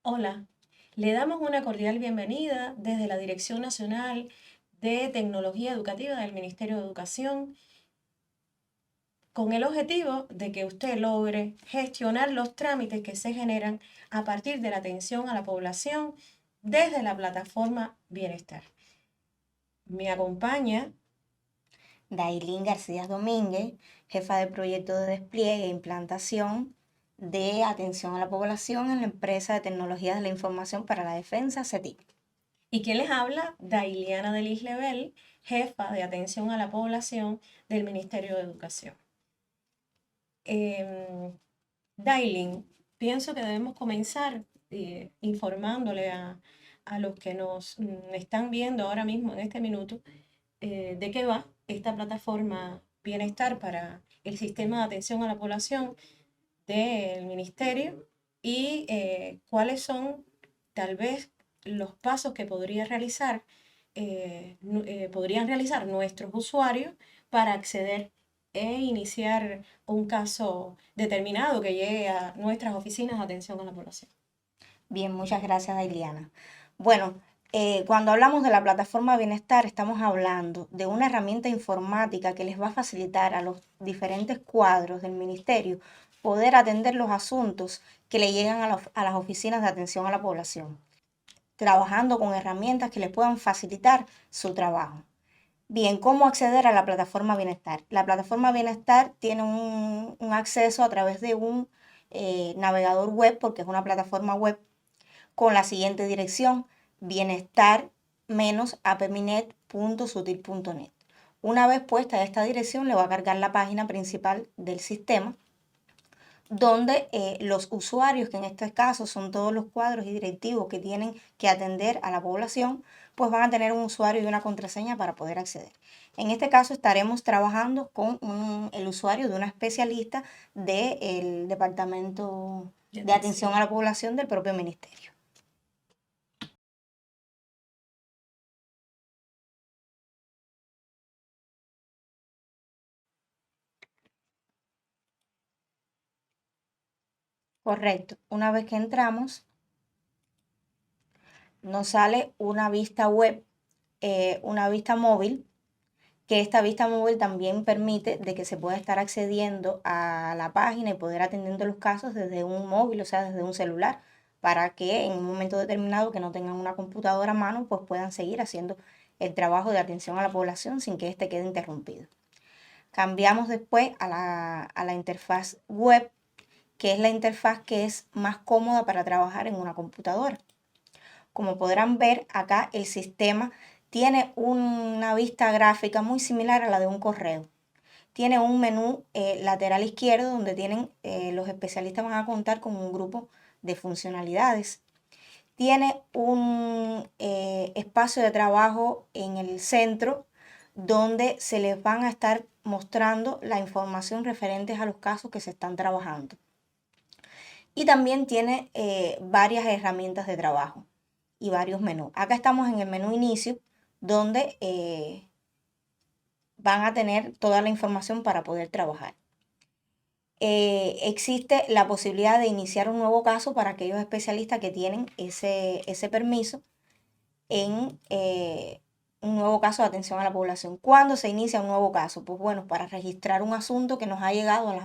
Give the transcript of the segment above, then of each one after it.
Hola, le damos una cordial bienvenida desde la Dirección Nacional de Tecnología Educativa del Ministerio de Educación, con el objetivo de que usted logre gestionar los trámites que se generan a partir de la atención a la población desde la plataforma Bienestar. Me acompaña Dailín García Domínguez, jefa de proyecto de despliegue e implantación de atención a la población en la empresa de tecnologías de la información para la defensa, CETIP. y quien les habla, Dailiana Delis Lebel, jefa de atención a la población del Ministerio de Educación. Dailin, pienso que debemos comenzar informándole a los que nos están viendo ahora mismo en este minuto de qué va esta plataforma Bienestar para el sistema de atención a la población del ministerio y cuáles son tal vez los pasos que podrían realizar nuestros usuarios para acceder e iniciar un caso determinado que llegue a nuestras oficinas de atención a la población. Bien, muchas gracias, Dailiana. Bueno, cuando hablamos de la plataforma Bienestar, estamos hablando de una herramienta informática que les va a facilitar a los diferentes cuadros del ministerio poder atender los asuntos que le llegan a las oficinas de atención a la población, trabajando con herramientas que les puedan facilitar su trabajo. Bien, ¿cómo acceder a la plataforma Bienestar? La plataforma Bienestar tiene un acceso a través de un navegador web, porque es una plataforma web, con la siguiente dirección: bienestar-apminet.sutil.net. Una vez puesta esta dirección, le va a cargar la página principal del sistema, donde los usuarios, que en este caso son todos los cuadros y directivos que tienen que atender a la población, pues van a tener un usuario y una contraseña para poder acceder. En este caso estaremos trabajando con el usuario de una especialista del Departamento de Atención a la Población del propio ministerio. Correcto. Una vez que entramos, nos sale una vista web, una vista móvil, que esta vista móvil también permite de que se pueda estar accediendo a la página y poder atendiendo los casos desde un móvil, o sea, desde un celular, para que en un momento determinado que no tengan una computadora a mano, pues puedan seguir haciendo el trabajo de atención a la población sin que éste quede interrumpido. Cambiamos después a la interfaz web, que es la interfaz que es más cómoda para trabajar en una computadora. Como podrán ver, acá el sistema tiene una vista gráfica muy similar a la de un correo. Tiene un menú lateral izquierdo donde los especialistas van a contar con un grupo de funcionalidades. Tiene un espacio de trabajo en el centro donde se les van a estar mostrando la información referentes a los casos que se están trabajando. Y también tiene varias herramientas de trabajo y varios menús. Acá estamos en el menú inicio, donde van a tener toda la información para poder trabajar. Existe la posibilidad de iniciar un nuevo caso para aquellos especialistas que tienen ese permiso en un nuevo caso de atención a la población. ¿Cuándo se inicia un nuevo caso? Pues bueno, para registrar un asunto que nos ha llegado a las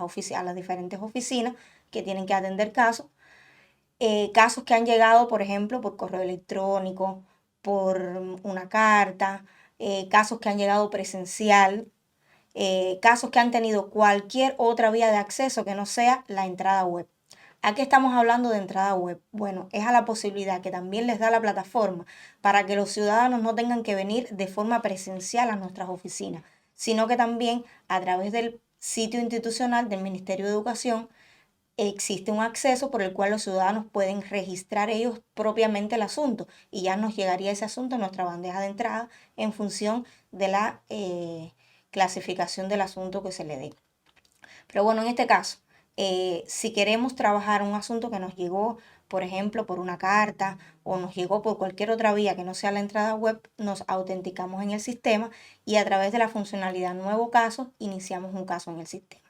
diferentes oficinas que tienen que atender casos. Casos que han llegado, por ejemplo, por correo electrónico, por una carta, casos que han llegado presencial, casos que han tenido cualquier otra vía de acceso que no sea la entrada web. ¿A qué estamos hablando de entrada web? Bueno, es a la posibilidad que también les da la plataforma para que los ciudadanos no tengan que venir de forma presencial a nuestras oficinas, sino que también a través del sitio institucional del Ministerio de Educación existe un acceso por el cual los ciudadanos pueden registrar ellos propiamente el asunto y ya nos llegaría ese asunto a nuestra bandeja de entrada en función de la clasificación del asunto que se le dé. Pero bueno, en este caso, si queremos trabajar un asunto que nos llegó, por ejemplo, por una carta o nos llegó por cualquier otra vía que no sea la entrada web, nos autenticamos en el sistema y a través de la funcionalidad Nuevo Caso iniciamos un caso en el sistema.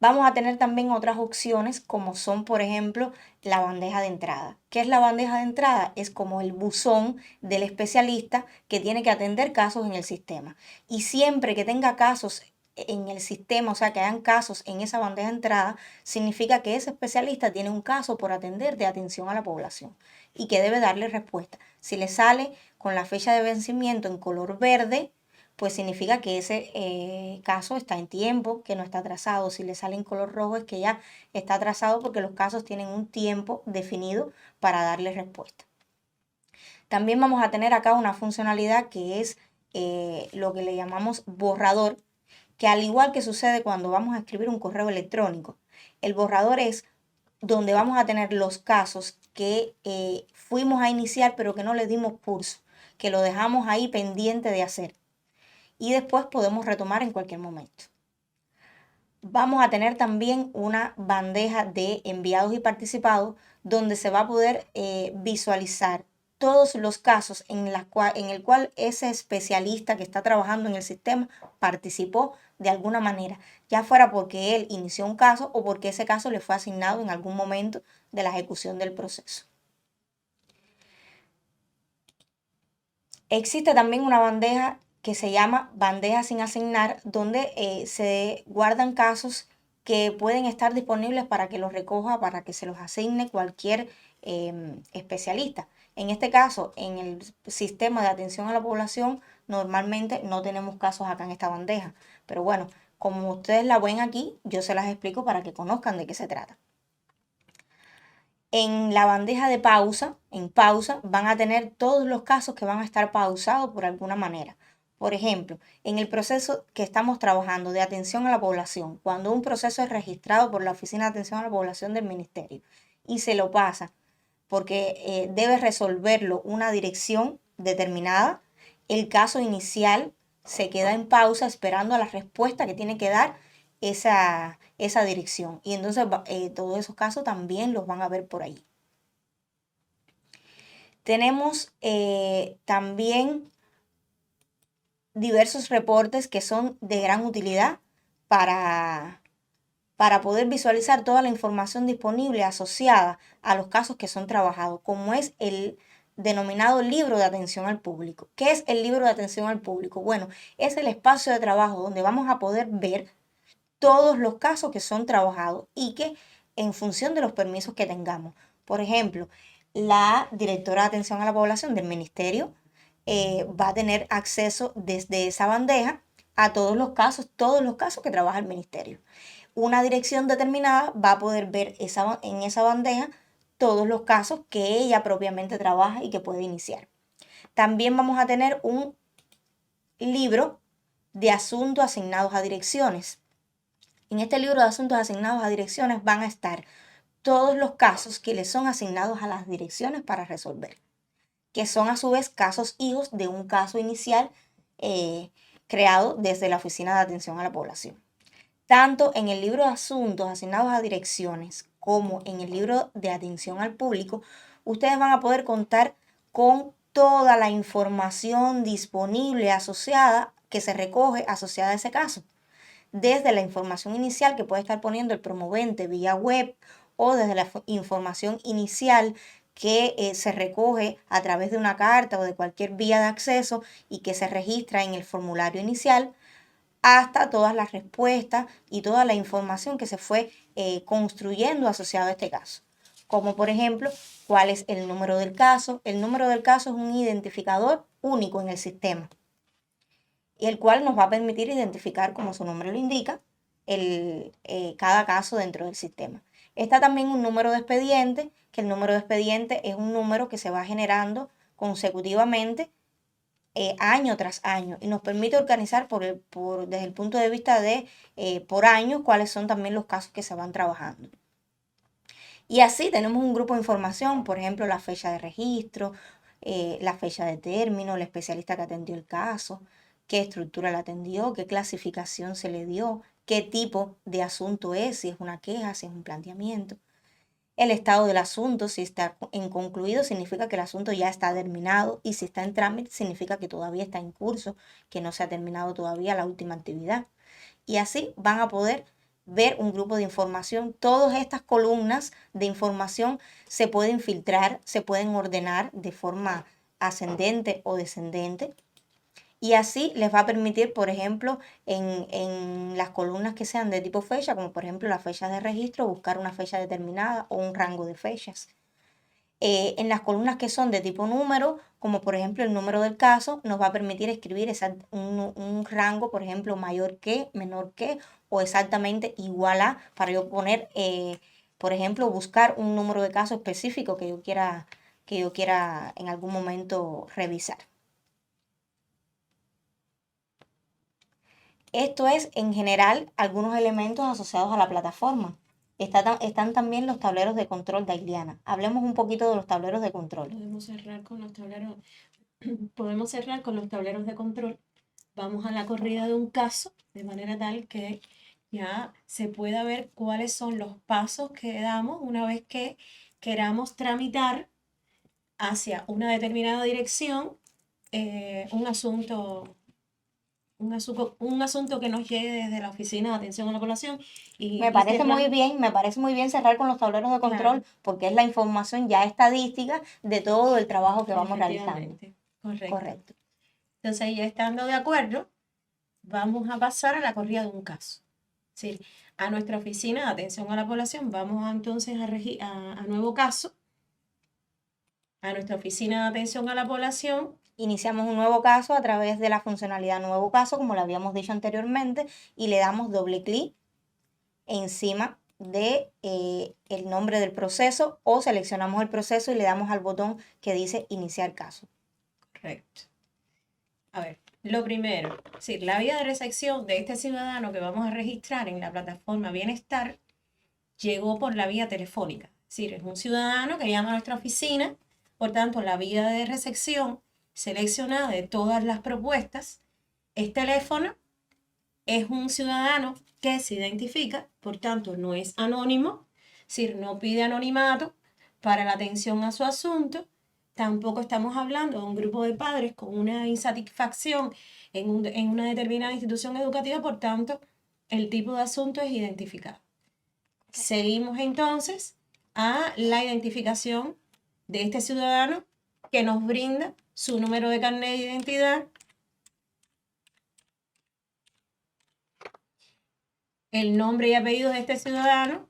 Vamos a tener también otras opciones como son, por ejemplo, la bandeja de entrada. ¿Qué es la bandeja de entrada? Es como el buzón del especialista que tiene que atender casos en el sistema. Y siempre que tenga casos en el sistema, o sea, que hayan casos en esa bandeja de entrada, significa que ese especialista tiene un caso por atender de atención a la población y que debe darle respuesta. Si le sale con la fecha de vencimiento en color verde, pues significa que ese caso está en tiempo, que no está atrasado. Si le sale en color rojo es que ya está atrasado porque los casos tienen un tiempo definido para darle respuesta. También vamos a tener acá una funcionalidad que es lo que le llamamos borrador, que al igual que sucede cuando vamos a escribir un correo electrónico, el borrador es donde vamos a tener los casos que fuimos a iniciar pero que no le dimos curso, que lo dejamos ahí pendiente de hacer y después podemos retomar en cualquier momento. Vamos a tener también una bandeja de enviados y participados donde se va a poder visualizar todos los casos en el cual ese especialista que está trabajando en el sistema participó de alguna manera, ya fuera porque él inició un caso o porque ese caso le fue asignado en algún momento de la ejecución del proceso. Existe también una bandeja que se llama bandeja sin asignar, donde se guardan casos que pueden estar disponibles para que los recoja, para que se los asigne cualquier especialista. En este caso, en el sistema de atención a la población, normalmente no tenemos casos acá en esta bandeja. Pero bueno, como ustedes la ven aquí, yo se las explico para que conozcan de qué se trata. En la bandeja de pausa, en pausa, van a tener todos los casos que van a estar pausados por alguna manera. Por ejemplo, en el proceso que estamos trabajando de atención a la población, cuando un proceso es registrado por la Oficina de Atención a la Población del Ministerio y se lo pasa porque debe resolverlo una dirección determinada, el caso inicial se queda en pausa esperando a la respuesta que tiene que dar esa dirección. Y entonces todos esos casos también los van a ver por ahí. Tenemos también diversos reportes que son de gran utilidad para poder visualizar toda la información disponible asociada a los casos que son trabajados, como es el denominado libro de atención al público. ¿Qué es el libro de atención al público? Bueno, es el espacio de trabajo donde vamos a poder ver todos los casos que son trabajados y que en función de los permisos que tengamos. Por ejemplo, la directora de atención a la población del ministerio va a tener acceso desde esa bandeja a todos los casos que trabaja el ministerio. Una dirección determinada va a poder ver en esa bandeja todos los casos que ella propiamente trabaja y que puede iniciar. También vamos a tener un libro de asuntos asignados a direcciones. En este libro de asuntos asignados a direcciones van a estar todos los casos que le son asignados a las direcciones para resolver, que son a su vez casos hijos de un caso inicial creado desde la Oficina de Atención a la Población. Tanto en el libro de asuntos asignados a direcciones como en el libro de atención al público, ustedes van a poder contar con toda la información disponible asociada, que se recoge asociada a ese caso. Desde la información inicial que puede estar poniendo el promovente vía web o desde la información inicial que se recoge a través de una carta o de cualquier vía de acceso y que se registra en el formulario inicial, hasta todas las respuestas y toda la información que se fue construyendo asociado a este caso. Como por ejemplo, cuál es el número del caso. El número del caso es un identificador único en el sistema, el cual nos va a permitir identificar, como su nombre lo indica, cada caso dentro del sistema. Está también un número de expediente, que el número de expediente es un número que se va generando consecutivamente año tras año y nos permite organizar desde el punto de vista de por año cuáles son también los casos que se van trabajando. Y así tenemos un grupo de información, por ejemplo, la fecha de registro, la fecha de término, el especialista que atendió el caso, qué estructura le atendió, qué clasificación se le dio, qué tipo de asunto es, si es una queja, si es un planteamiento. El estado del asunto, si está inconcluido, significa que el asunto ya está terminado, y si está en trámite, significa que todavía está en curso, que no se ha terminado todavía la última actividad. Y así van a poder ver un grupo de información. Todas estas columnas de información se pueden filtrar, se pueden ordenar de forma ascendente o descendente. Y así les va a permitir, por ejemplo, en las columnas que sean de tipo fecha, como por ejemplo las fechas de registro, buscar una fecha determinada o un rango de fechas. En las columnas que son de tipo número, como por ejemplo el número del caso, nos va a permitir escribir un rango, por ejemplo, mayor que, menor que, o exactamente igual a, para yo poner, por ejemplo, buscar un número de caso específico que yo quiera en algún momento revisar. Esto es, en general, algunos elementos asociados a la plataforma. Están también los tableros de control de Ailiana. Hablemos un poquito de los tableros de control. Podemos cerrar con los tableros, podemos cerrar con los tableros de control. Vamos a la corrida de un caso, de manera tal que ya se pueda ver cuáles son los pasos que damos una vez que queramos tramitar hacia una determinada dirección un asunto que nos llegue desde la Oficina de Atención a la Población. Me parece muy bien cerrar con los tableros de control, Claro. porque es la información ya estadística de todo el trabajo que vamos realizando. Efectivamente, correcto. Correcto. Entonces, ya estando de acuerdo, vamos a pasar a la corrida de un caso. Sí, a nuestra Oficina de Atención a la Población vamos entonces a nuevo caso, a nuestra Oficina de Atención a la Población. Iniciamos un nuevo caso a través de la funcionalidad nuevo caso, como lo habíamos dicho anteriormente, y le damos doble clic encima de el nombre del proceso, o seleccionamos el proceso y le damos al botón que dice iniciar caso. Correcto. A ver, lo primero, sí, la vía de recepción de este ciudadano que vamos a registrar en la plataforma Bienestar llegó por la vía telefónica. Es decir, es un ciudadano que llama a nuestra oficina, por tanto, la vía de recepción seleccionada de todas las propuestas es teléfono, es un ciudadano que se identifica, por tanto, no es anónimo, es decir, no pide anonimato para la atención a su asunto. Tampoco estamos hablando de un grupo de padres con una insatisfacción en una determinada institución educativa, por tanto, el tipo de asunto es identificado. Seguimos entonces a la identificación de este ciudadano que nos brinda su número de carnet de identidad, el nombre y apellido de este ciudadano.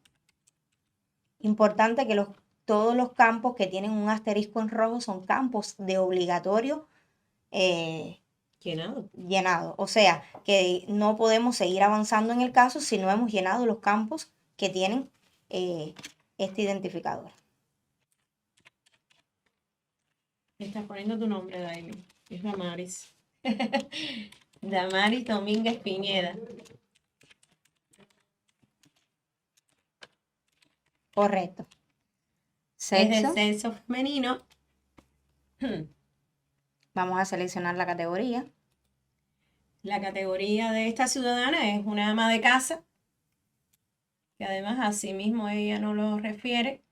Importante que todos los campos que tienen un asterisco en rojo son campos de obligatorio llenado. O sea, que no podemos seguir avanzando en el caso si no hemos llenado los campos que tienen este identificador. Estás poniendo tu nombre, Daily. Es Damaris. Damaris Domínguez Piñeda. Correcto. Es de Sexo. sexo femenino. Vamos a seleccionar la categoría. La categoría de esta ciudadana es una ama de casa, que además así mismo ella nos lo refiere.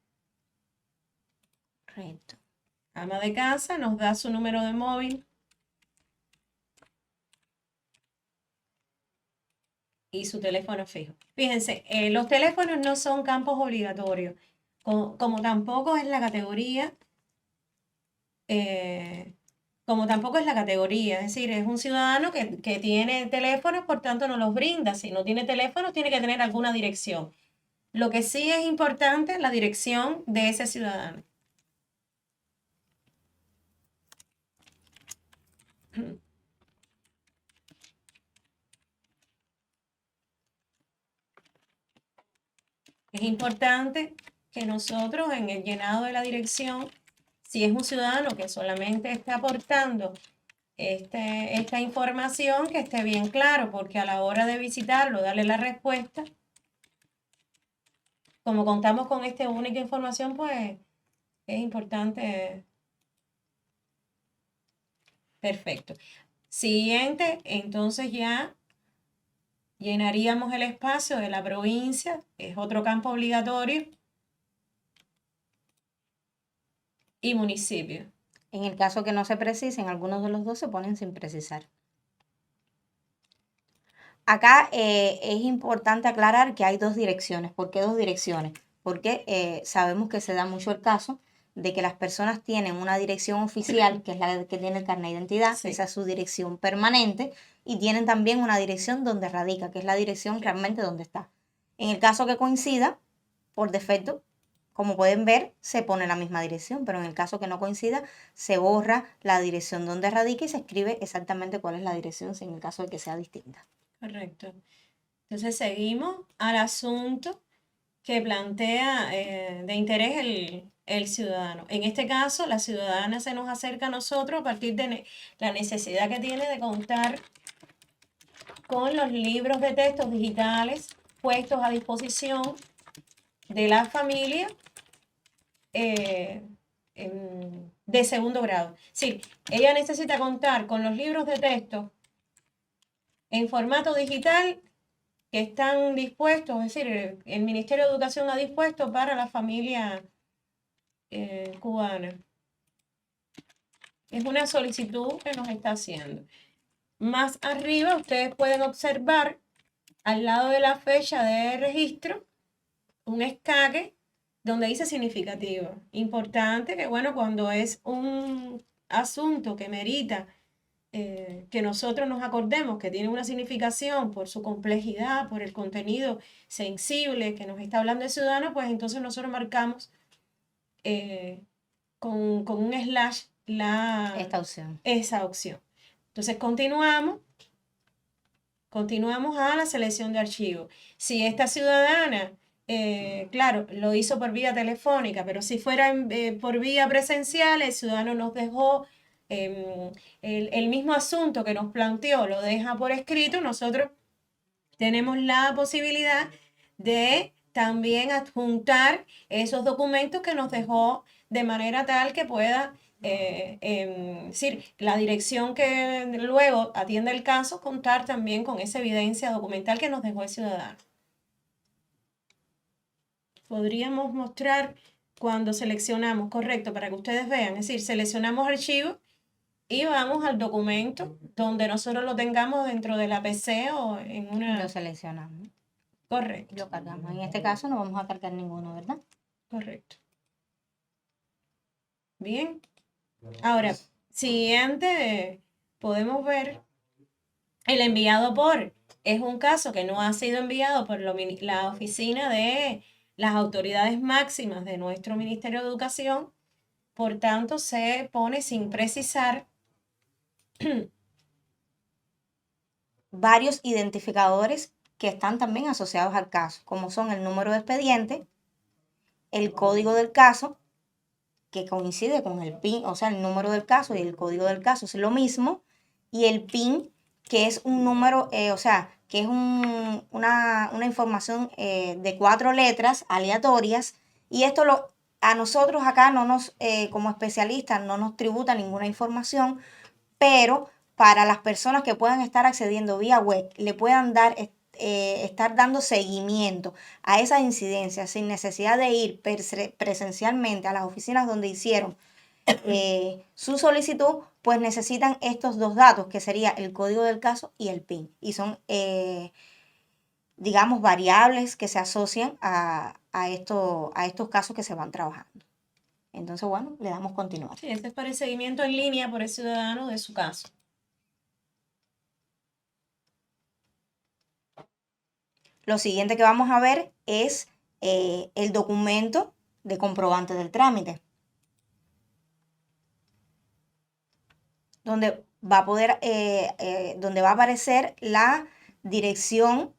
Correcto. Ama de casa, nos da su número de móvil y su teléfono fijo. Fíjense, los teléfonos no son campos obligatorios, como tampoco es la categoría, como tampoco es la categoría, es decir, es un ciudadano que tiene teléfonos, por tanto no los brinda. Si no tiene teléfono, tiene que tener alguna dirección. Lo que sí es importante es la dirección de ese ciudadano. Es importante que nosotros en el llenado de la dirección, si es un ciudadano que solamente está aportando esta información, que esté bien claro, porque a la hora de visitarlo, darle la respuesta, como contamos con esta única información, pues es importante. Perfecto. Siguiente, entonces ya llenaríamos el espacio de la provincia, es otro campo obligatorio, y municipio. En el caso que no se precisen, algunos de los dos se ponen sin precisar. Acá es importante aclarar que hay dos direcciones. ¿Por qué dos direcciones? Porque sabemos que se da mucho el caso de que las personas tienen una dirección oficial, que es la que tiene el carnet de identidad, Sí. esa es su dirección permanente, y tienen también una dirección donde radica, que es la dirección realmente donde está. En el caso que coincida, por defecto, como pueden ver, se pone la misma dirección, pero en el caso que no coincida, se borra la dirección donde radica y se escribe exactamente cuál es la dirección, en el caso de que sea distinta. Correcto. Entonces seguimos al asunto que plantea de interés el ciudadano. En este caso, la ciudadana se nos acerca a nosotros a partir de la necesidad que tiene de contar con los libros de textos digitales puestos a disposición de la familia de segundo grado. Sí, ella necesita contar con los libros de texto en formato digital que están dispuestos, es decir, el Ministerio de Educación ha dispuesto para la familia cubana. Es una solicitud que nos está haciendo. Más arriba ustedes pueden observar al lado de la fecha de registro un escaque donde dice significativo. Importante que, bueno, cuando es un asunto que merita que nosotros nos acordemos que tiene una significación por su complejidad, por el contenido sensible que nos está hablando el ciudadano, pues entonces nosotros marcamos con un slash esa opción. Entonces continuamos a la selección de archivos. Si esta ciudadana, claro, lo hizo por vía telefónica, pero si fuera por vía presencial, el ciudadano nos dejó el mismo asunto que nos planteó, lo deja por escrito, nosotros tenemos la posibilidad de también adjuntar esos documentos que nos dejó de manera tal que pueda decir, la dirección que luego atiende el caso, contar también con esa evidencia documental que nos dejó el ciudadano. Podríamos mostrar cuando seleccionamos, correcto, para que ustedes vean, es decir, seleccionamos archivo y vamos al documento donde nosotros lo tengamos dentro de la PC o en una... Lo seleccionamos. Correcto. Lo cargamos. En este caso no vamos a cargar ninguno, ¿verdad? Correcto. Bien. Ahora, siguiente, podemos ver el enviado por. Es un caso que no ha sido enviado por la oficina de las autoridades máximas de nuestro Ministerio de Educación. Por tanto, se pone sin precisar varios identificadores que están también asociados al caso, como son el número de expediente, el código del caso, que coincide con el PIN, o sea, el número del caso y el código del caso es lo mismo, y el PIN, que es un número, o sea, que es una información de 4 letras aleatorias, y esto a nosotros acá no nos, como especialistas, no nos tributa ninguna información, pero para las personas que puedan estar accediendo vía web, le puedan dar, estar dando seguimiento a esas incidencias sin necesidad de ir presencialmente a las oficinas donde hicieron su solicitud, pues necesitan estos dos datos, que sería el código del caso y el PIN. Y son, digamos, variables que se asocian a estos casos que se van trabajando. Entonces, bueno, le damos continuar. Sí, este es para el seguimiento en línea por el ciudadano de su caso. Lo siguiente que vamos a ver es el documento de comprobante del trámite, donde va a poder, donde va a aparecer la dirección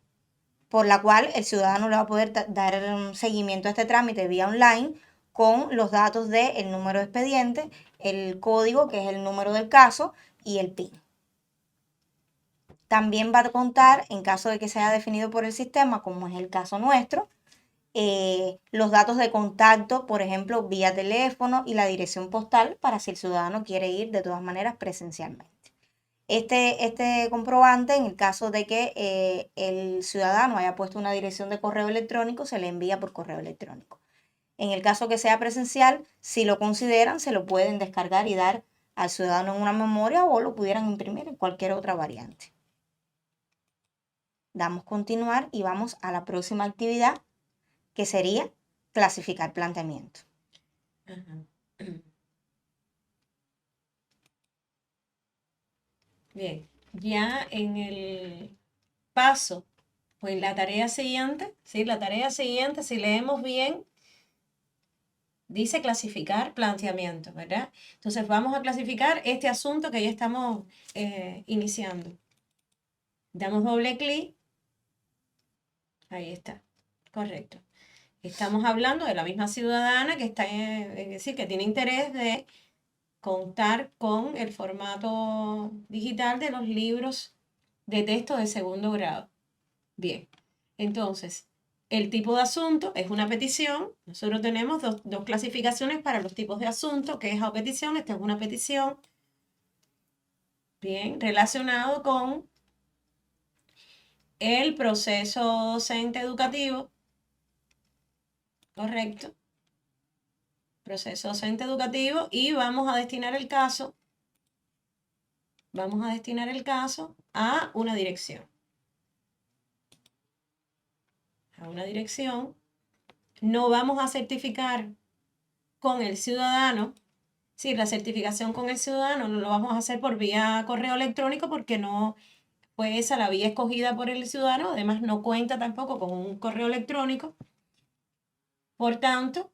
por la cual el ciudadano le va a poder dar un seguimiento a este trámite vía online con los datos del número de expediente, el código, que es el número del caso, y el PIN. También va a contar, en caso de que sea definido por el sistema, como es el caso nuestro, los datos de contacto, por ejemplo, vía teléfono y la dirección postal para si el ciudadano quiere ir de todas maneras presencialmente. Este comprobante, en el caso de que el ciudadano haya puesto una dirección de correo electrónico, se le envía por correo electrónico. En el caso que sea presencial, si lo consideran, se lo pueden descargar y dar al ciudadano en una memoria o lo pudieran imprimir en cualquier otra variante. Damos continuar y vamos a la próxima actividad, que sería clasificar planteamiento. Ajá. Bien, ya en el paso, pues la tarea siguiente, ¿sí? La tarea siguiente, si leemos bien, dice clasificar planteamiento, ¿verdad? Entonces vamos a clasificar este asunto que ya estamos iniciando. Damos doble clic. Ahí está, correcto. Estamos hablando de la misma ciudadana que está, es decir, que tiene interés de contar con el formato digital de los libros de texto de segundo grado. Bien, entonces, el tipo de asunto es una petición. Nosotros tenemos dos clasificaciones para los tipos de asunto, queja o petición. Esta es una petición. Bien, relacionado con el proceso docente educativo. Correcto. Proceso docente educativo y vamos a destinar el caso. Vamos a destinar el caso a una dirección. A una dirección. No vamos a certificar con el ciudadano. Sí, la certificación con el ciudadano no lo vamos a hacer por vía correo electrónico porque no fue esa la vía escogida por el ciudadano. Además, no cuenta tampoco con un correo electrónico. Por tanto,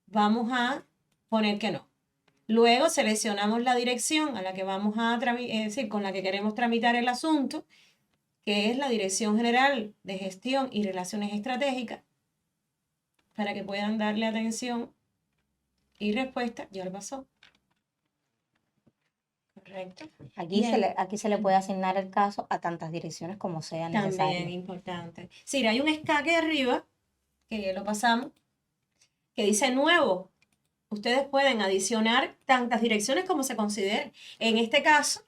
vamos a poner que no. Luego seleccionamos la dirección a la que vamos a es decir, con la que queremos tramitar el asunto, que es la Dirección General de Gestión y Relaciones Estratégicas, para que puedan darle atención y respuesta. Ya lo pasó. Correcto. Aquí se le puede asignar el caso a tantas direcciones como sea necesario. También importante. Sí, hay un escaque arriba, que lo pasamos, que dice nuevo. Ustedes pueden adicionar tantas direcciones como se considere. En este caso,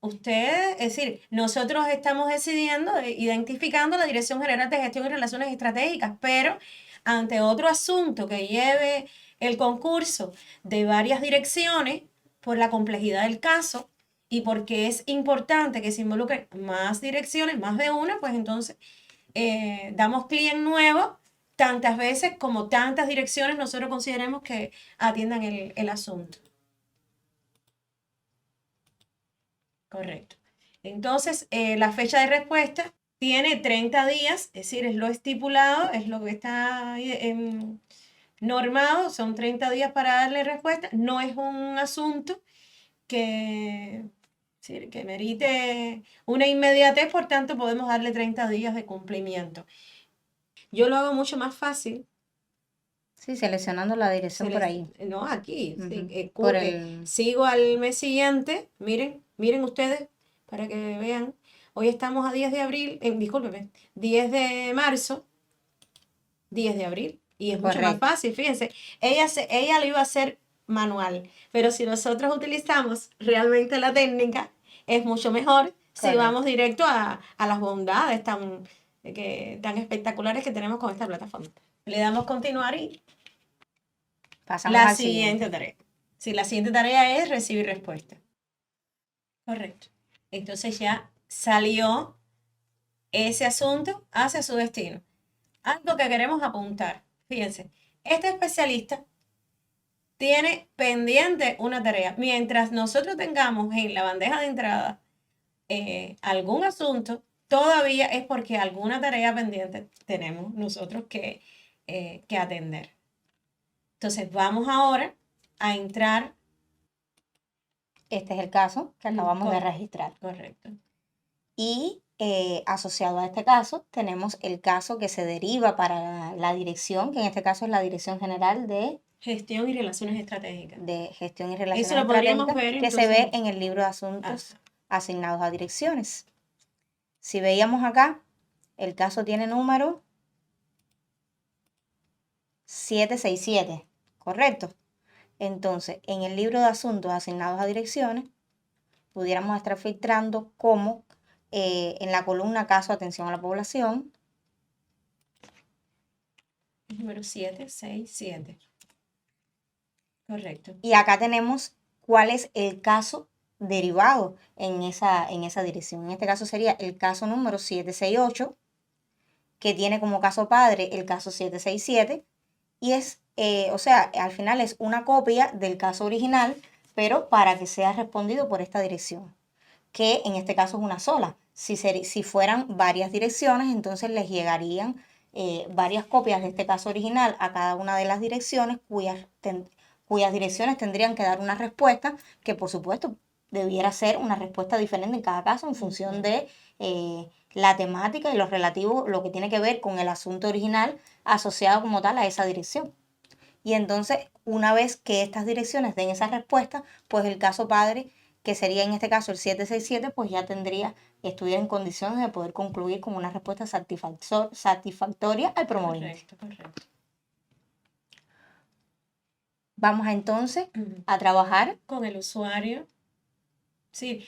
ustedes, es decir, nosotros estamos decidiendo, identificando la Dirección General de Gestión y Relaciones Estratégicas, pero ante otro asunto que lleve el concurso de varias direcciones, por la complejidad del caso y porque es importante que se involucren más direcciones, más de una, pues entonces damos clic en nuevo tantas veces como tantas direcciones nosotros consideremos que atiendan el asunto. Correcto. Entonces, la fecha de respuesta tiene 30 días, es decir, es lo estipulado, es lo que está normado, son 30 días para darle respuesta. No es un asunto que, sí, que merite una inmediatez, por tanto podemos darle 30 días de cumplimiento. Yo lo hago mucho más fácil. Sí, seleccionando la dirección por ahí. No, aquí. Sí, Por sigo al mes siguiente. Miren ustedes, para que vean. Hoy estamos a 10 de abril, discúlpeme, 10 de marzo, 10 de abril. Y es mucho más fácil, fíjense. Ella lo iba a hacer manual, pero si nosotros utilizamos realmente la técnica, es mucho mejor si vamos directo a las bondades tan espectaculares que tenemos con esta plataforma. Le damos continuar y pasamos la al siguiente tarea. Sí, la siguiente tarea es recibir respuesta. Correcto. Entonces ya salió ese asunto hacia su destino. Algo que queremos apuntar. Fíjense, este especialista tiene pendiente una tarea. Mientras nosotros tengamos en la bandeja de entrada algún asunto, todavía es porque alguna tarea pendiente tenemos nosotros que atender. Entonces vamos ahora a entrar. Este es el caso que acabamos de registrar. Correcto. Y asociado a este caso tenemos el caso que se deriva para la dirección, que en este caso es la Dirección General de Gestión y Relaciones Estratégicas. De Gestión y Relaciones Eso lo podríamos Estratégicas, ver que se ve en el libro de asuntos asignados a direcciones. Si veíamos acá, el caso tiene número 767, ¿correcto? Entonces, en el libro de asuntos asignados a direcciones, pudiéramos estar filtrando como en la columna caso atención a la población. Número 767. Correcto. Y acá tenemos cuál es el caso derivado en esa dirección. En este caso sería el caso número 768, que tiene como caso padre el caso 767, y es, o sea, al final es una copia del caso original, pero para que sea respondido por esta dirección, que en este caso es una sola. Si fueran varias direcciones, entonces les llegarían varias copias de este caso original a cada una de las direcciones, cuyas direcciones tendrían que dar una respuesta, que por supuesto debiera ser una respuesta diferente en cada caso en función de la temática y lo relativo, lo que tiene que ver con el asunto original asociado como tal a esa dirección. Y entonces, una vez que estas direcciones den esa respuesta, pues el caso padre, que sería en este caso el 767, pues ya estuviera en condiciones de poder concluir con una respuesta satisfactoria al promovente. Correcto. Vamos entonces a trabajar con el usuario. Sí,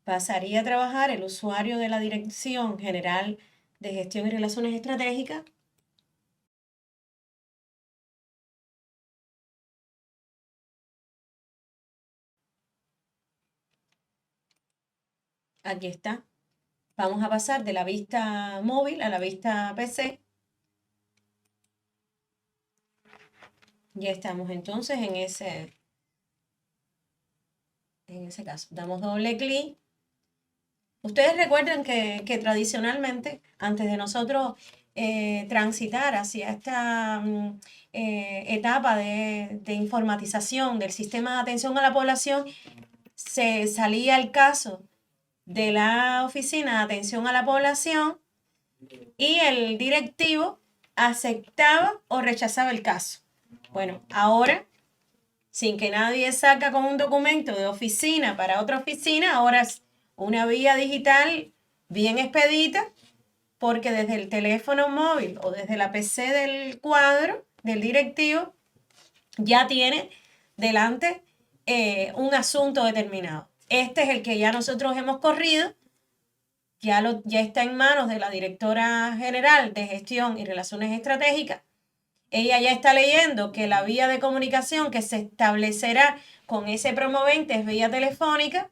pasaría a trabajar el usuario de la Dirección General de Gestión y Relaciones Estratégicas. Aquí está. Vamos a pasar de la vista móvil a la vista PC. Ya estamos entonces en ese caso. Damos doble clic. Ustedes recuerden que tradicionalmente, antes de nosotros transitar hacia esta etapa de informatización del sistema de atención a la población, se salía el caso de la oficina de atención a la población y el directivo aceptaba o rechazaba el caso. Bueno, ahora, sin que nadie saca con un documento de oficina para otra oficina, ahora es una vía digital bien expedita, porque desde el teléfono móvil o desde la PC del cuadro del directivo ya tiene delante un asunto determinado. Este es el que ya nosotros hemos corrido, ya está en manos de la directora general de Gestión y Relaciones Estratégicas. Ella ya está leyendo que la vía de comunicación que se establecerá con ese promovente es vía telefónica.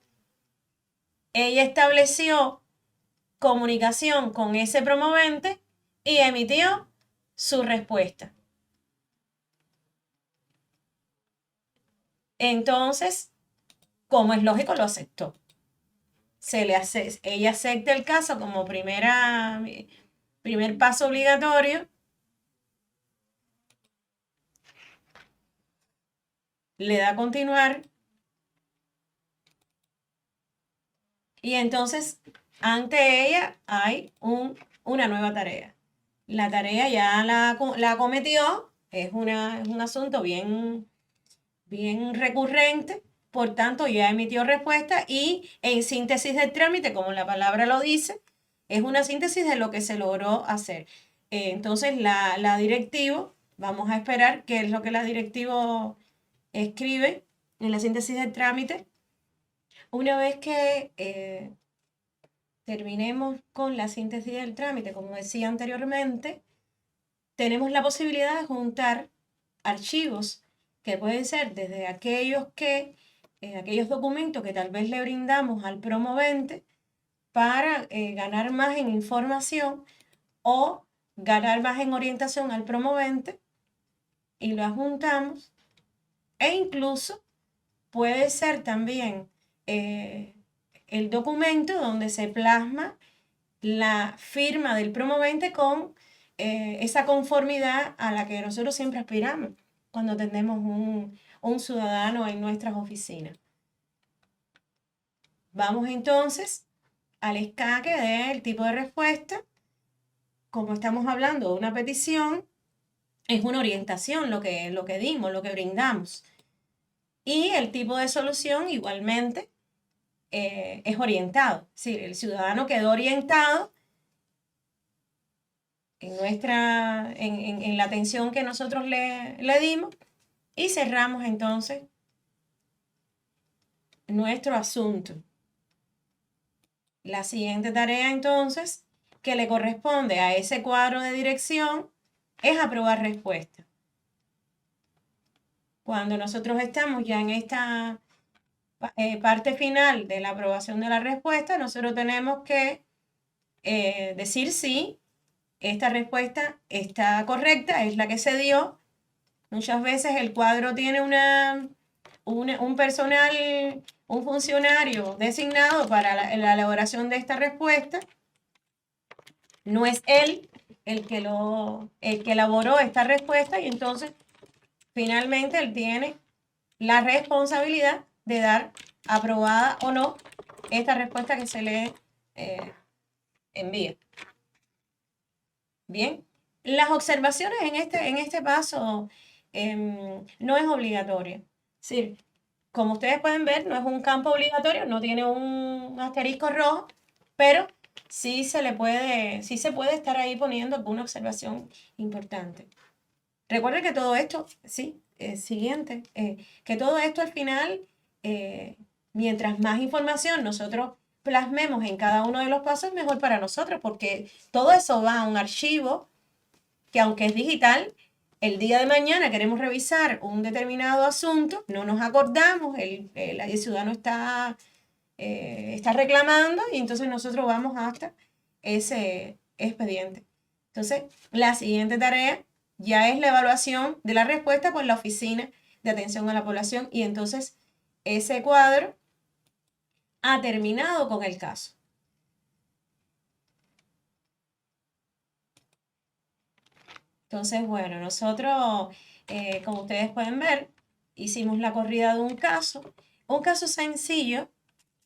Ella estableció comunicación con ese promovente y emitió su respuesta. Entonces, como es lógico, lo aceptó. Ella acepta el caso como primer paso obligatorio. Le da a continuar. Y entonces, ante ella hay una nueva tarea. La tarea ya la cometió, es un asunto bien recurrente, por tanto ya emitió respuesta y en síntesis del trámite, como la palabra lo dice, es una síntesis de lo que se logró hacer. Entonces la directivo, vamos a esperar qué es lo que la directivo escribe en la síntesis del trámite. Una vez que terminemos con la síntesis del trámite, como decía anteriormente, tenemos la posibilidad de juntar archivos que pueden ser desde aquellos documentos que tal vez le brindamos al promovente para ganar más en información o ganar más en orientación al promovente, y lo juntamos, e incluso puede ser también el documento donde se plasma la firma del promovente con esa conformidad a la que nosotros siempre aspiramos cuando tenemos un ciudadano en nuestras oficinas. Vamos entonces al escaque del tipo de respuesta. Como estamos hablando de una petición, es una orientación lo que dimos, lo que brindamos. Y el tipo de solución igualmente es orientado. Es decir, el ciudadano quedó orientado en la atención que nosotros le dimos, y cerramos entonces nuestro asunto. La siguiente tarea entonces que le corresponde a ese cuadro de dirección es aprobar respuesta. Cuando nosotros estamos ya en esta parte final de la aprobación de la respuesta, nosotros tenemos que decir si esta respuesta está correcta, es la que se dio. Muchas veces el cuadro tiene un personal, un funcionario designado para la elaboración de esta respuesta. No es él el que elaboró esta respuesta y entonces finalmente él tiene la responsabilidad de dar aprobada o no esta respuesta que se le envía. Bien, las observaciones en este paso no es obligatorio. Es decir, como ustedes pueden ver, no es un campo obligatorio, no tiene un asterisco rojo, pero sí se puede estar ahí poniendo alguna observación importante. Recuerden que todo esto, que todo esto al final, mientras más información nosotros plasmemos en cada uno de los pasos, es mejor para nosotros, porque todo eso va a un archivo que aunque es digital, el día de mañana queremos revisar un determinado asunto, no nos acordamos, el ciudadano está reclamando y entonces nosotros vamos hasta ese expediente. Entonces, la siguiente tarea ya es la evaluación de la respuesta por la Oficina de Atención a la Población y entonces ese cuadro ha terminado con el caso. Entonces, bueno, nosotros, como ustedes pueden ver, hicimos la corrida de un caso sencillo,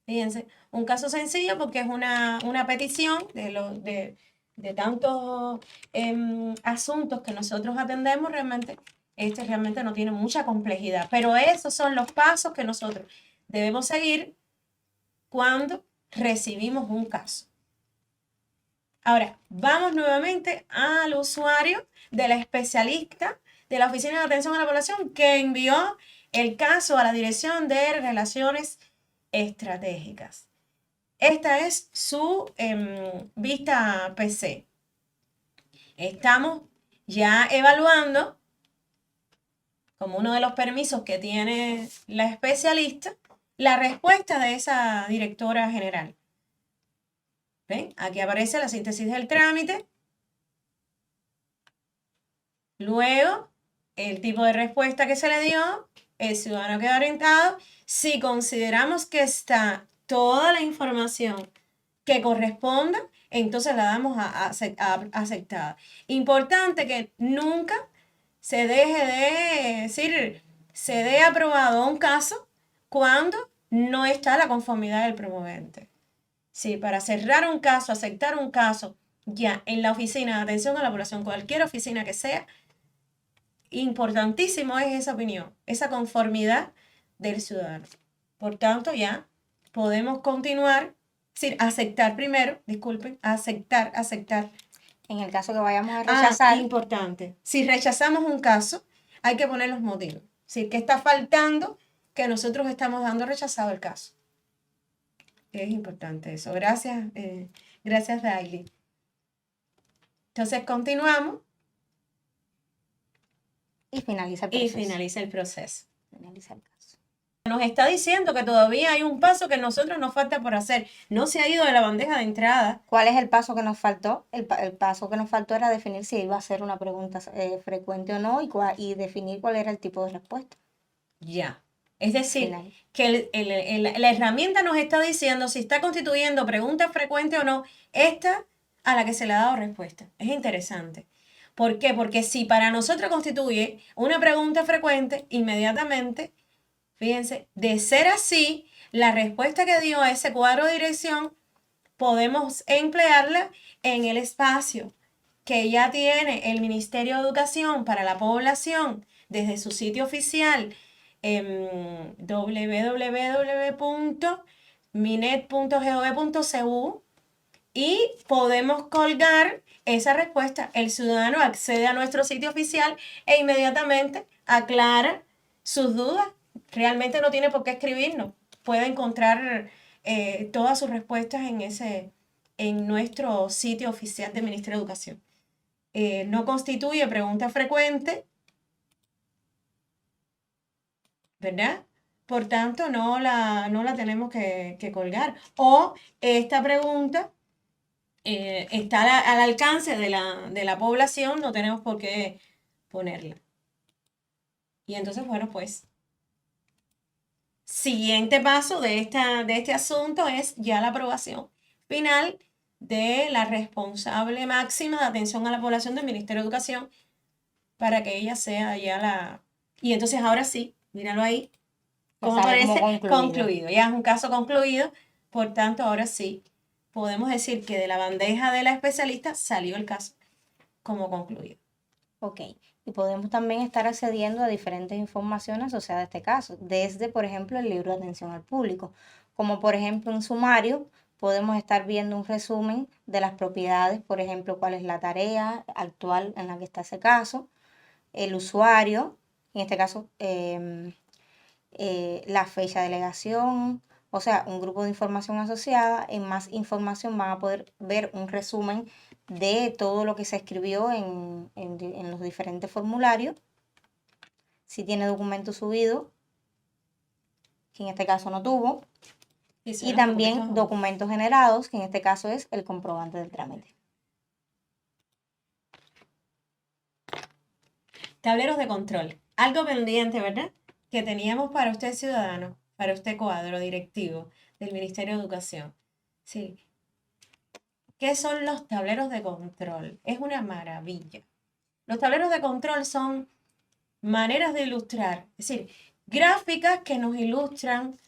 fíjense, un caso sencillo porque es una petición de tantos asuntos que nosotros atendemos, realmente no tiene mucha complejidad, pero esos son los pasos que nosotros debemos seguir cuando recibimos un caso. Ahora, vamos nuevamente al usuario de la especialista de la Oficina de Atención a la Población que envió el caso a la Dirección de Relaciones Estratégicas. Esta es su vista PC. Estamos ya evaluando, como uno de los permisos que tiene la especialista, la respuesta de esa directora general. ¿Ven? Aquí aparece la síntesis del trámite. Luego, el tipo de respuesta que se le dio, el ciudadano queda orientado. Si consideramos que está toda la información que corresponda, entonces la damos a aceptada. Importante que nunca se deje de decir, se dé aprobado un caso cuando no está la conformidad del promovente. Sí, para cerrar un caso, aceptar un caso, ya en la oficina de atención a la población, cualquier oficina que sea, importantísimo es esa opinión, esa conformidad del ciudadano. Por tanto, ya podemos continuar, sí, aceptar primero, disculpen, aceptar. En el caso que vayamos a rechazar. Importante. Si rechazamos un caso, hay que poner los motivos. Es decir, que está faltando que nosotros estamos dando rechazado el caso. Es importante eso. Gracias, gracias, Daily. Entonces, continuamos. Y finaliza el proceso. Finaliza el caso. Nos está diciendo que todavía hay un paso que a nosotros nos falta por hacer. No se ha ido de la bandeja de entrada. ¿Cuál es el paso que nos faltó? El paso que nos faltó era definir si iba a ser una pregunta frecuente o no y definir cuál era el tipo de respuesta. Ya. Es decir, que la herramienta nos está diciendo si está constituyendo pregunta frecuente o no, esta a la que se le ha dado respuesta. Es interesante. ¿Por qué? Porque si para nosotros constituye una pregunta frecuente, inmediatamente, fíjense, de ser así, la respuesta que dio a ese cuadro de dirección, podemos emplearla en el espacio que ya tiene el Ministerio de Educación para la población desde su sitio oficial www.minet.gov.cu y podemos colgar esa respuesta. El ciudadano accede a nuestro sitio oficial e inmediatamente aclara sus dudas. Realmente no tiene por qué escribirnos. Puede encontrar todas sus respuestas en nuestro sitio oficial del Ministerio de Educación. No constituye pregunta frecuente, ¿verdad? por tanto no la tenemos que colgar. O esta pregunta está al alcance de la población, no tenemos por qué ponerla. Y entonces, bueno, pues, siguiente paso de este asunto es ya la aprobación final de la responsable máxima de atención a la población del Ministerio de Educación para que ella sea ya la... Y entonces ahora sí, míralo ahí, Ya como sale como parece concluido. concluido. Ya es un caso concluido, por tanto ahora sí podemos decir que de la bandeja de la especialista salió el caso como concluido. Ok, y podemos también estar accediendo a diferentes informaciones asociadas a este caso, desde, por ejemplo, el libro de atención al público, como por ejemplo un sumario, podemos estar viendo un resumen de las propiedades, por ejemplo, cuál es la tarea actual en la que está ese caso, el usuario, en este caso la fecha de delegación, o sea, un grupo de información asociada. En más información van a poder ver un resumen de todo lo que se escribió en los diferentes formularios. Si tiene documento subido, que en este caso no tuvo. Y también documentos generados, que en este caso es el comprobante del trámite. Tableros de control. Algo pendiente, ¿verdad? Que teníamos para usted ciudadano, para usted cuadro directivo del Ministerio de Educación. Sí. ¿Qué son los tableros de control? Es una maravilla. Los tableros de control son maneras de ilustrar, es decir, gráficas que nos ilustran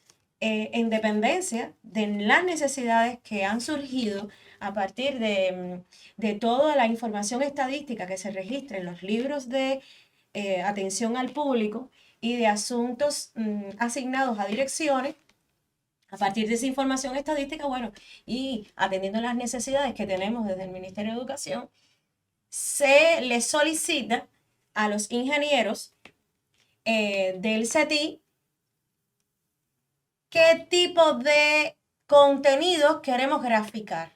en dependencia de las necesidades que han surgido a partir de toda la información estadística que se registra en los libros de atención al público y de asuntos asignados a direcciones. A partir de esa información estadística, bueno, y atendiendo las necesidades que tenemos desde el Ministerio de Educación, se les solicita a los ingenieros del CETI qué tipo de contenidos queremos graficar.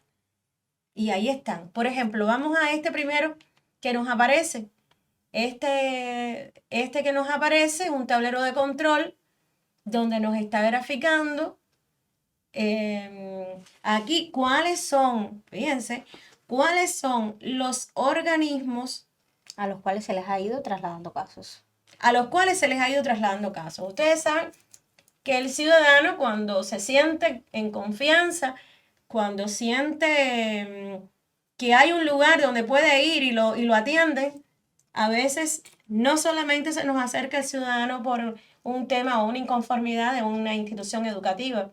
Y ahí están. Por ejemplo, vamos a este primero que nos aparece. Este que nos aparece es un tablero de control donde nos está graficando aquí cuáles son, fíjense, cuáles son los organismos a los cuales se les ha ido trasladando casos. A los cuales se les ha ido trasladando casos. Ustedes saben que el ciudadano cuando se siente en confianza, cuando siente que hay un lugar donde puede ir y lo atienden, a veces no solamente se nos acerca el ciudadano por un tema o una inconformidad de una institución educativa,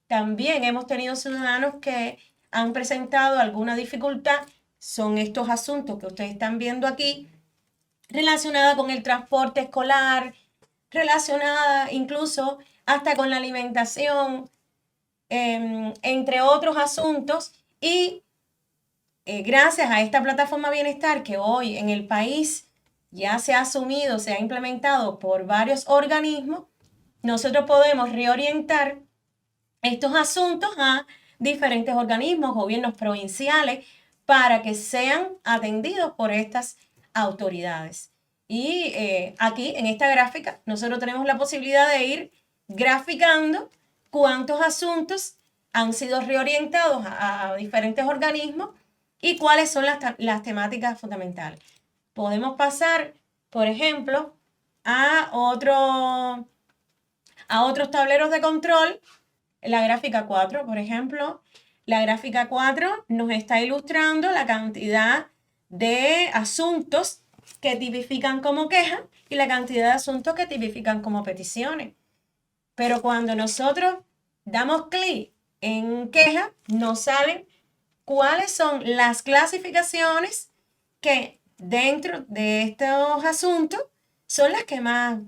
también hemos tenido ciudadanos que han presentado alguna dificultad. Son estos asuntos que ustedes están viendo aquí, relacionada con el transporte escolar, relacionada incluso hasta con la alimentación, entre otros asuntos. Y gracias a esta plataforma Bienestar que hoy en el país ya se ha asumido, se ha implementado por varios organismos, nosotros podemos reorientar estos asuntos a diferentes organismos, gobiernos provinciales, para que sean atendidos por estas autoridades. Y aquí en esta gráfica nosotros tenemos la posibilidad de ir graficando cuántos asuntos han sido reorientados a diferentes organismos y cuáles son las temáticas fundamentales. Podemos pasar, por ejemplo, a otros tableros de control. La gráfica 4, por ejemplo, la gráfica 4 nos está ilustrando la cantidad de asuntos que tipifican como queja y la cantidad de asuntos que tipifican como peticiones. Pero cuando nosotros damos clic en queja, nos salen cuáles son las clasificaciones que dentro de estos asuntos son las que más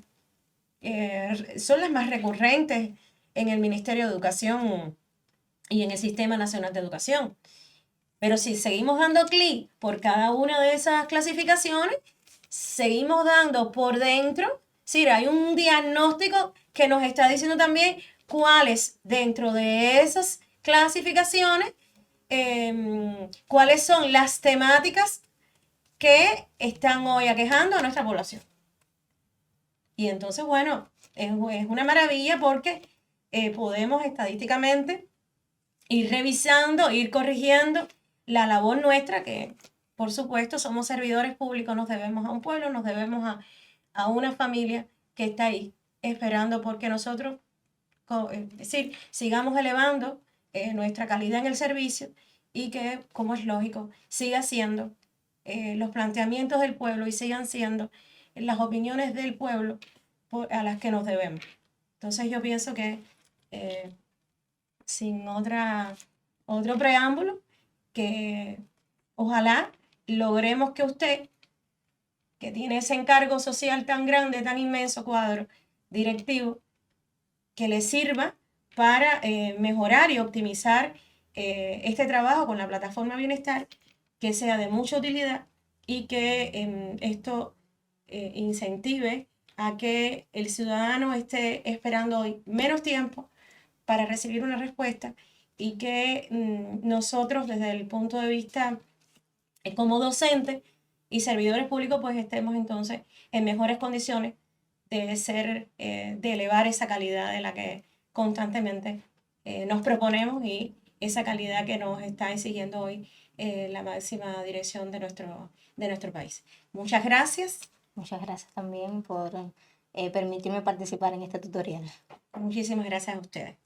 son las más recurrentes en el Ministerio de Educación y en el Sistema Nacional de Educación. Pero si seguimos dando clic por cada una de esas clasificaciones, seguimos dando por dentro, sí, hay un diagnóstico que nos está diciendo también cuáles dentro de esas clasificaciones, cuáles son las temáticas que están hoy aquejando a nuestra población. Y entonces, bueno, es una maravilla porque podemos estadísticamente ir revisando, ir corrigiendo la labor nuestra, que por supuesto somos servidores públicos, nos debemos a un pueblo, nos debemos a una familia que está ahí esperando porque nosotros, es decir, sigamos elevando nuestra calidad en el servicio y que, como es lógico, siga siendo los planteamientos del pueblo y sigan siendo las opiniones del pueblo a las que nos debemos. Entonces yo pienso que sin otro preámbulo, que ojalá logremos que usted, que tiene ese encargo social tan grande, tan inmenso, cuadro directivo, que le sirva para mejorar y optimizar este trabajo con la plataforma Bienestar, que sea de mucha utilidad y que esto incentive a que el ciudadano esté esperando hoy menos tiempo para recibir una respuesta y que nosotros desde el punto de vista como docentes y servidores públicos pues estemos entonces en mejores condiciones de de elevar esa calidad de la que constantemente nos proponemos y esa calidad que nos está exigiendo hoy la máxima dirección de nuestro país. Muchas gracias. Muchas gracias también por permitirme participar en este tutorial. Muchísimas gracias a ustedes.